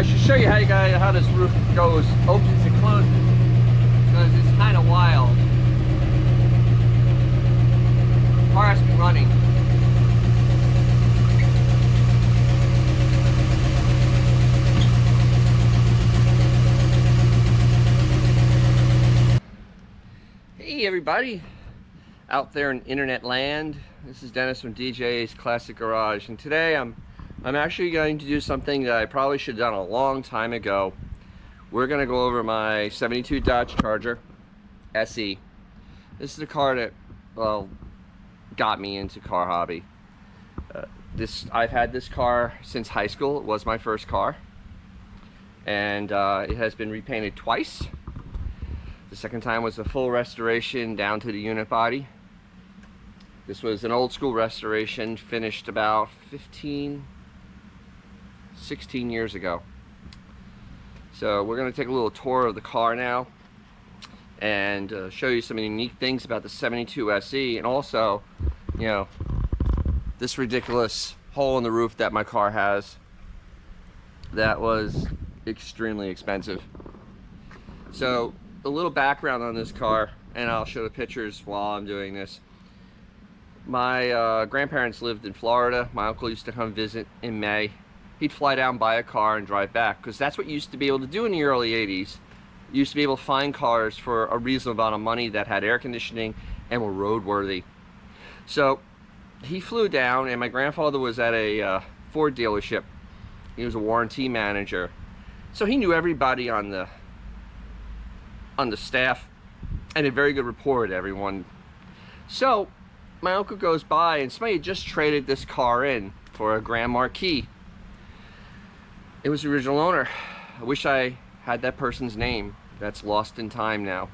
I should show you how this roof goes, opens and closes, because it's kind of wild. The car has to be running. Hey everybody, out there in internet land. This is Dennis from DJ's Classic Garage, and today I'm actually going to do something that I probably should have done a long time ago. We're going to go over my 72 Dodge Charger SE. This is the car that, well, got me into car hobby. I've had this car since high school. It was my first car, and it has been repainted twice. The second time was a full restoration down to the unit body. This was an old school restoration, finished about 16 years ago. So we're going to take a little tour of the car now and show you some unique things about the 72 SE, and also, you know, this ridiculous hole in the roof that my car has that was extremely expensive. So a little background on this car, and I'll show the pictures while I'm doing this. My grandparents lived in Florida. My uncle used to come visit in May. He'd fly down, buy a car, and drive back, because that's what you used to be able to do in the early 80s. You used to be able to find cars for a reasonable amount of money that had air conditioning and were roadworthy. So he flew down, and my grandfather was at a Ford dealership. He was a warranty manager, so he knew everybody on the staff and a very good rapport with everyone. So my uncle goes by, and somebody had just traded this car in for a Grand Marquis. It was the original owner. I wish I had that person's name. That's lost in time now.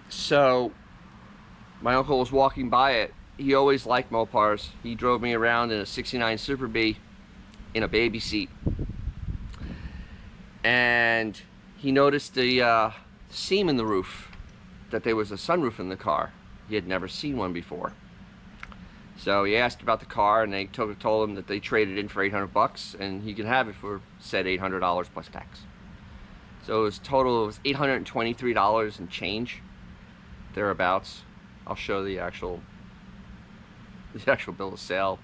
So my uncle was walking by it. He always liked Mopars. He drove me around in a 69 Super B in a baby seat, and he noticed the seam in the roof, that there was a sunroof in the car. He had never seen one before. So he asked about the car, and they told him that they traded in for 800 bucks, and he could have it for said $800 plus tax. So it was total, it was $823 and change, thereabouts. I'll show the actual bill of sale.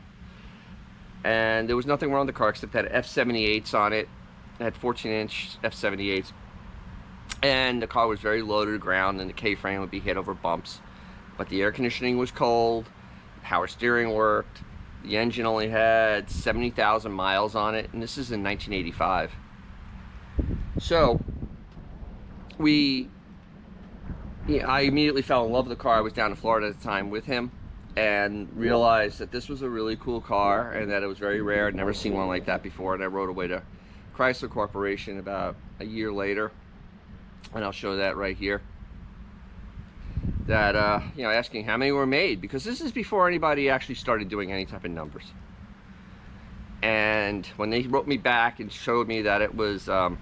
And there was nothing wrong with the car except that F78s on it. It had 14-inch F78s. And the car was very low to the ground, and the K-frame would be hit over bumps. But the air conditioning was cold, power steering worked, the engine only had 70,000 miles on it, and this is in 1985. So I immediately fell in love with the car. I was down in Florida at the time with him, and realized that this was a really cool car, and that it was very rare. I'd never seen one like that before, and I rode away to Chrysler Corporation about a year later, and I'll show that right here. That, you know, asking how many were made, because this is before anybody actually started doing any type of numbers. And when they wrote me back and showed me that it was, you know,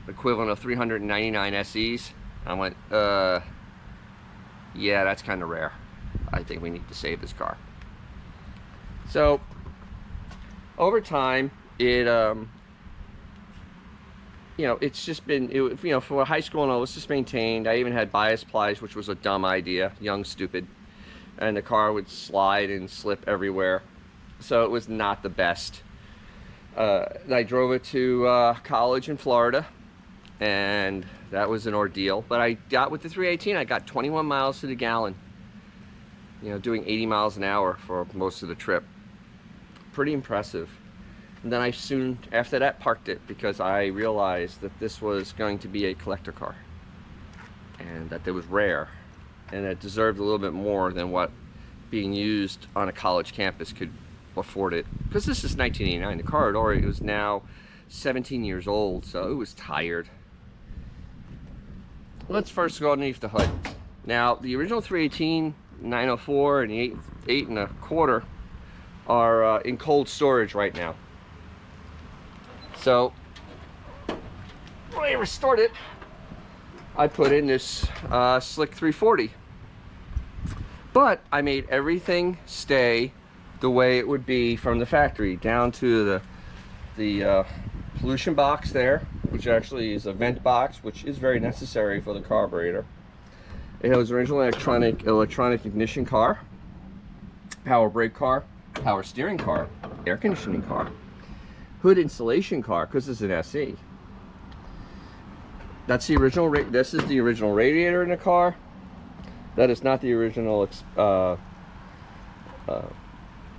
equivalent of 399 SEs, I went, yeah, that's kind of rare. I think we need to save this car. So over time, it you know, it's just been, you know, for high school and all, it's just maintained. I even had bias plies, which was a dumb idea, young, stupid, and the car would slide and slip everywhere. So it was not the best. I drove it to college in Florida, and that was an ordeal. But I got, with the 318, I got 21 miles to the gallon, you know, doing 80 miles an hour for most of the trip. Pretty impressive. And then I soon after that parked it, because I realized that this was going to be a collector car, and that it was rare, and it deserved a little bit more than what being used on a college campus could afford it. Because this is 1989. The car already was now 17 years old, so it was tired. Let's first go underneath the hood. Now, the original 318, 904, and the 8 1/4 are in cold storage right now. So when I restored it, I put in this slick 340, but I made everything stay the way it would be from the factory, down to the the pollution box there, which actually is a vent box, which is very necessary for the carburetor. It was originally electronic ignition car, power brake car, power steering car, air conditioning car, hood insulation car, because it's an SE. That's the original. This is the original radiator in the car. That is not the original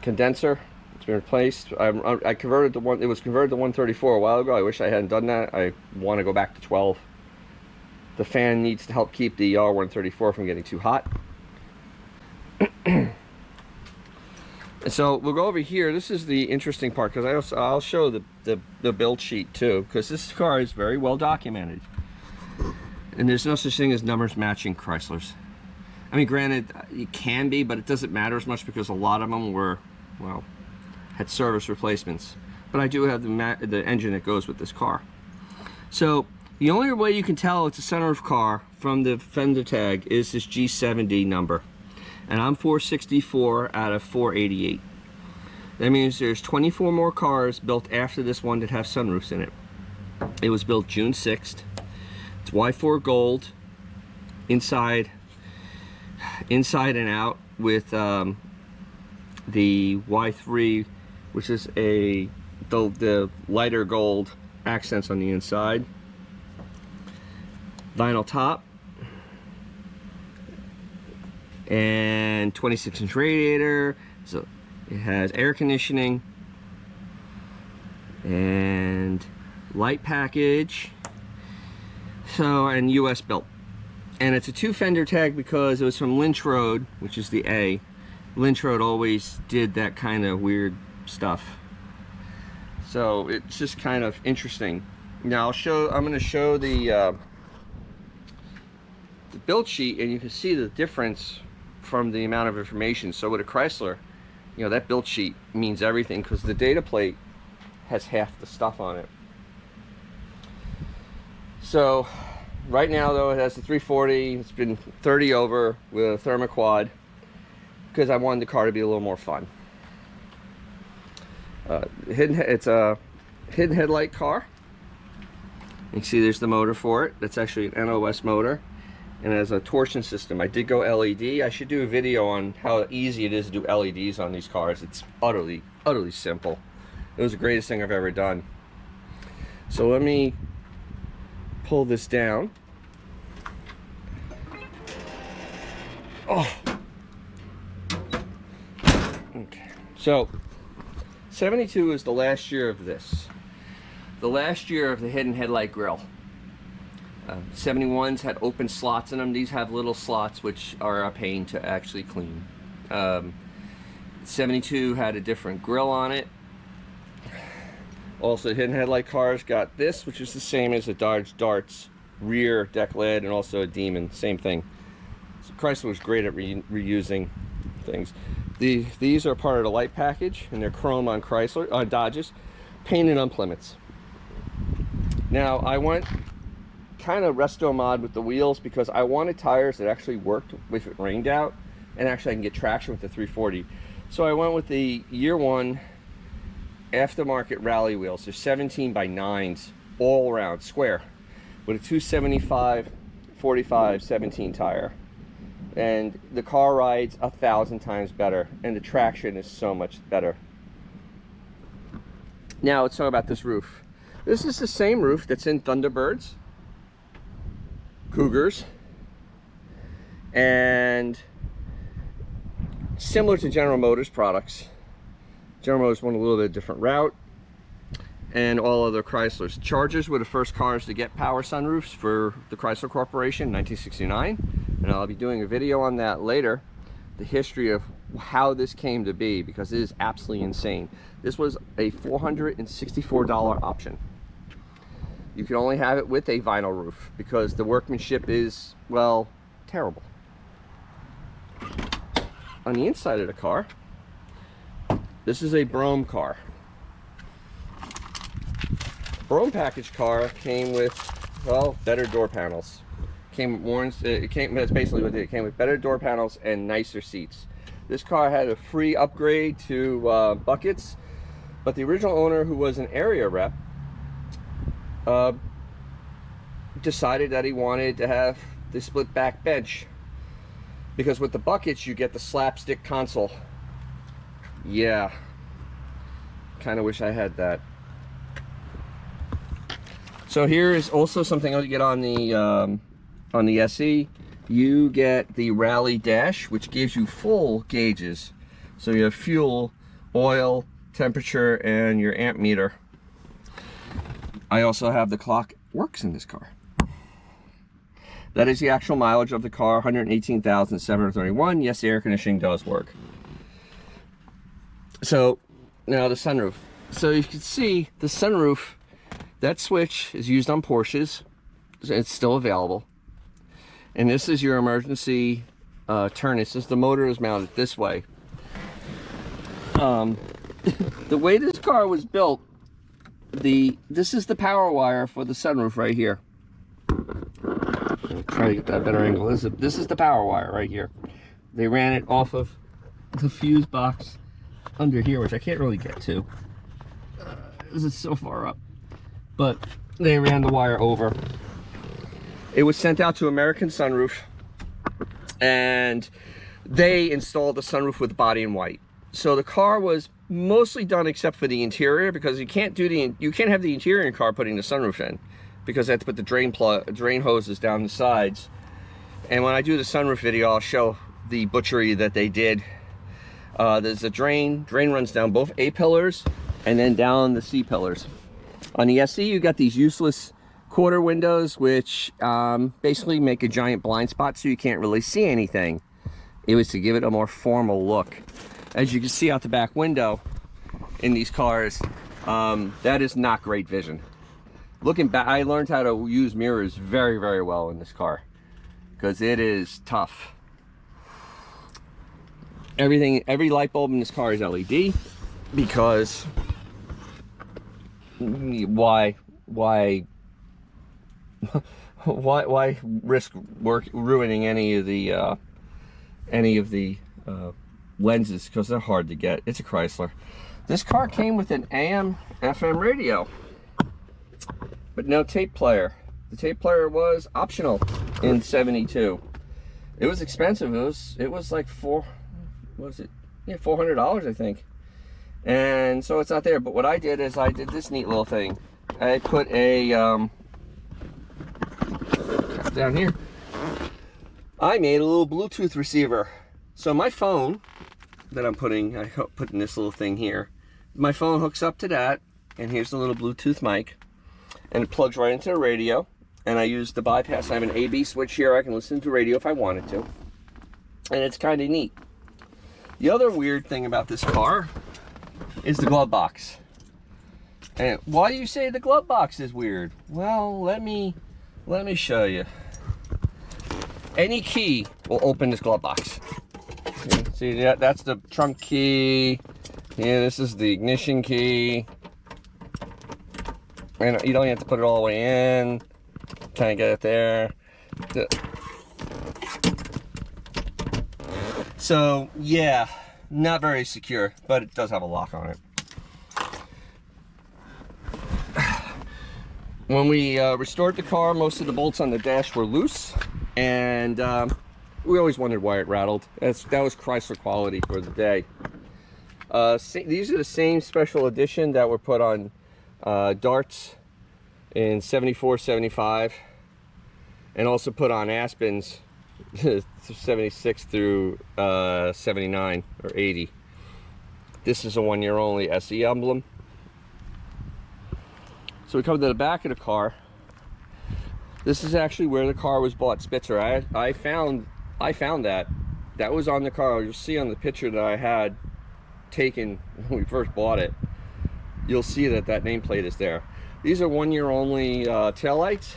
condenser. It's been replaced. I converted to one. It was converted to 134 a while ago. I wish I hadn't done that. I want to go back to 12. The fan needs to help keep the R134 from getting too hot. So we'll go over here. This is the interesting part, because I'll show the build sheet too, because this car is very well documented, and there's no such thing as numbers matching Chryslers. I mean, granted, it can be, but it doesn't matter as much because a lot of them were, well, had service replacements. But I do have the engine that goes with this car. So the only way you can tell it's a sunroof car from the fender tag is this G70 number. And I'm 464 out of 488. That means there's 24 more cars built after this one that have sunroofs in it. It was built June 6th. It's Y4 gold, inside and out, with the Y3, which is the lighter gold accents on the inside. Vinyl top. And 26-inch radiator, so it has air conditioning and light package, so, and US built. And it's a 2 fender tag because it was from Lynch Road, which is the A. Lynch Road always did that kind of weird stuff, so it's just kind of interesting. Now I'm going to show the build sheet, and you can see the difference from the amount of information. So with a Chrysler, you know, that build sheet means everything, because the data plate has half the stuff on it. So right now though, it has the 340. It's been 30 over with a thermoquad because I wanted the car to be a little more fun. It's a hidden headlight car. You can see there's the motor for it. That's actually an NOS motor, and it has a torsion system. I did go LED. I should do a video on how easy it is to do LEDs on these cars. It's utterly simple. It was the greatest thing I've ever done. So let me pull this down. Oh. Okay. So 72 is the last year of this. The last year of the hidden headlight grille. 71s had open slots in them. These have little slots which are a pain to actually clean. 72 had a different grille on it. Also, hidden headlight cars got this, which is the same as a Dodge Dart's rear deck lid, and also a Demon, same thing. So Chrysler was great at reusing things. These are part of the light package, and they're chrome on Dodges, painted on Plymouths. Now I went kind of resto mod with the wheels because I wanted tires that actually worked if it rained out, and actually I can get traction with the 340. So I went with the year 1 aftermarket rally wheels. They're 17 by 9s all around square with a 275 45 17 tire, and the car rides 1,000 times better, and the traction is so much better. Now let's talk about this roof. This is the same roof that's in Thunderbirds, Cougars, and similar to General Motors products. General Motors went a little bit different route, and all other Chryslers. Chargers were the first cars to get power sunroofs for the Chrysler Corporation in 1969, and I'll be doing a video on that later, the history of how this came to be, because it is absolutely insane. This was a $464 option. You can only have it with a vinyl roof because the workmanship is, well, terrible. On the inside of the car, this is a Brougham car. Brougham package car came with, well, better door panels. That's basically what it did. It came with better door panels and nicer seats. This car had a free upgrade to buckets, But the original owner, who was an area rep, decided that he wanted to have the split back bench, because with the buckets you get the slapstick console. Yeah, kind of wish I had that. So here is also something else you get on the SE. You get the Rally Dash, which gives you full gauges. So you have fuel, oil, temperature, and your amp meter. I also have the clock. Works in this car. That is the actual mileage of the car, 118,731. Yes, the air conditioning does work. So now the sunroof. So you can see the sunroof, that switch is used on Porsches. It's still available. And this is your emergency turn. It says the motor is mounted this way. The way this car was built, this is the power wire for the sunroof right here. Try to get that better angle. This is the power wire right here. They ran it off of the fuse box under here, which I can't really get to. This is so far up. But they ran the wire over. It was sent out to American Sunroof, and they installed the sunroof with body in white. So the car was mostly done except for the interior, because you can't have the interior car putting the sunroof in, because I have to put the drain hoses down the sides. And when I do the sunroof video, I'll show the butchery that they did. There's a drain runs down both A pillars and then down the C pillars. On the SE, you got these useless quarter windows, which basically make a giant blind spot so you can't really see anything. It was to give it a more formal look. As you can see out the back window in these cars, that is not great vision. Looking back, I learned how to use mirrors very, very well in this car, because it is tough. Every light bulb in this car is LED, because why risk ruining any of the lenses, because they're hard to get. It's a Chrysler. This car came with an AM FM radio, but no tape player. The tape player was optional in '72. It was expensive. It was like $400, I think. And so it's not there. But what I did is I did this neat little thing. I put a down here. I made a little Bluetooth receiver. So my phone that I'm putting this little thing here. My phone hooks up to that, and here's the little Bluetooth mic, and it plugs right into the radio. And I use the bypass. I have an AB switch here. I can listen to radio if I wanted to, and it's kind of neat. The other weird thing about this car is the glove box. And why do you say the glove box is weird? Well, let me show you. Any key will open this glove box. See, that's the trunk key. Yeah, this is the ignition key. And you don't have to put it all the way in. Kind of get it there. So yeah, not very secure, but it does have a lock on it. When we restored the car, most of the bolts on the dash were loose, and we always wondered why it rattled. That was Chrysler quality for the day. These are the same special edition that were put on Darts in '74, '75, and also put on Aspens 76 through 79 or 80. This is a 1 year only SE emblem. So we come to the back of the car. This is actually where the car was bought, Spitzer. I found that. That was on the car. You'll see on the picture that I had taken when we first bought it. You'll see that nameplate is there. These are 1 year only taillights.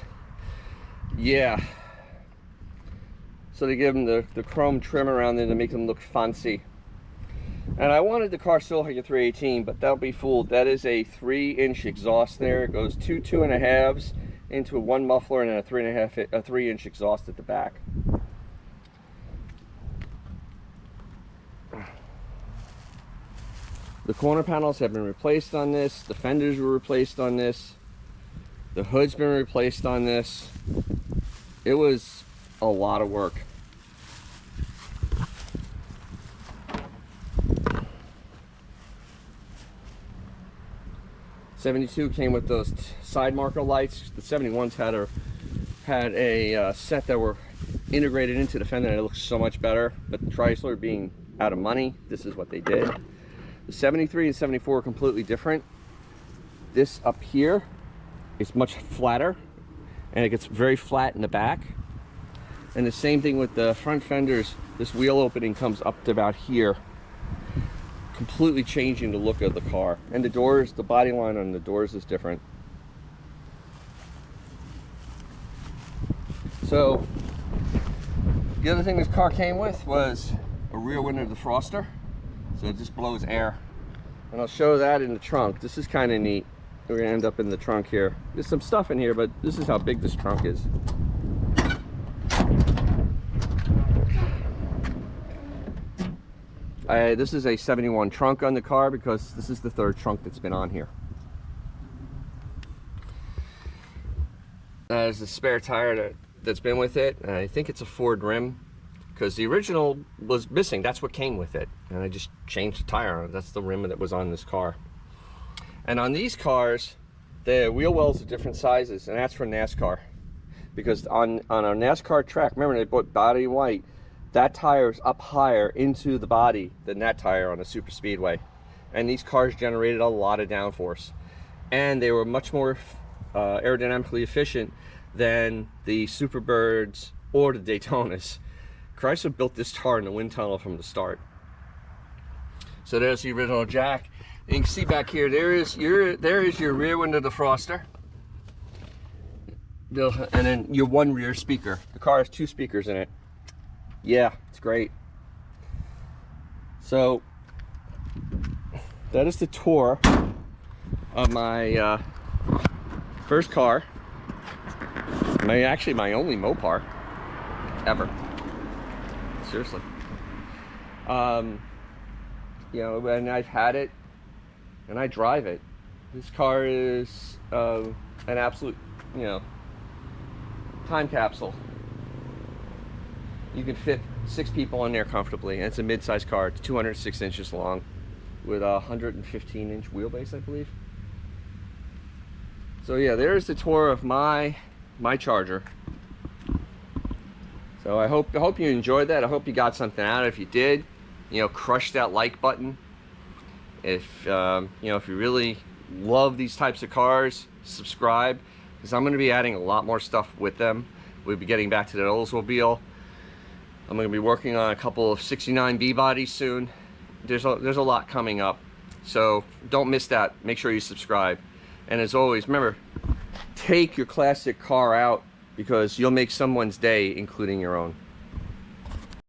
Yeah. So they give them the chrome trim around there to make them look fancy. And I wanted the car still like a 318, but don't be fooled. That is a 3-inch exhaust there. It goes 2 2.5s into one muffler and then a 3-inch exhaust at the back. The corner panels have been replaced on this. The fenders were replaced on this. The hood's been replaced on this. It was a lot of work. '72 came with those side marker lights. The '71s had a set that were integrated into the fender, and it looks so much better. But Chrysler being out of money, this is what they did. The '73 and '74 are completely different. This up here is much flatter, and it gets very flat in the back. And the same thing with the front fenders. This wheel opening comes up to about here, completely changing the look of the car. And the doors, the body line on the doors is different. So the other thing this car came with was a rear window defroster, so it just blows air. And I'll show that in the trunk. This is kind of neat. We're gonna end up in the trunk here. There's some stuff in here, but this is how big this trunk is. This is a '71 trunk on the car because this is the third trunk that's been on here. There's a spare tire that's been with it. I think it's a Ford rim because the original was missing. That's what came with it. And I just changed the tire on it. That's the rim that was on this car. And on these cars, the wheel wells are different sizes, and that's for NASCAR. Because on our NASCAR track, remember they put body white, that tire is up higher into the body than that tire on a super speedway. And these cars generated a lot of downforce. And they were much more aerodynamically efficient than the Superbirds or the Daytonas. Chrysler built this car in the wind tunnel from the start. So there's the original jack. You can see back here, there is your rear window defroster. And then your one rear speaker. The car has 2 speakers in it. Yeah, it's great. So that is the tour of my first car. Actually my only Mopar ever. Seriously. You know, and I've had it and I drive it. This car is an absolute, you know, time capsule. You can fit 6 people in there comfortably, and it's a mid-sized car. It's 206 inches long with a 115-inch wheelbase, I believe. So yeah, there's the tour of my Charger. So I hope you enjoyed that. I hope you got something out of it. If you did, you know, crush that like button. If you know, if you really love these types of cars, subscribe, because I'm going to be adding a lot more stuff with them. We'll be getting back to the Oldsmobile. I'm going to be working on a couple of 69B bodies soon. There's a lot coming up, so don't miss that. Make sure you subscribe. And as always, remember, take your classic car out, because you'll make someone's day, including your own.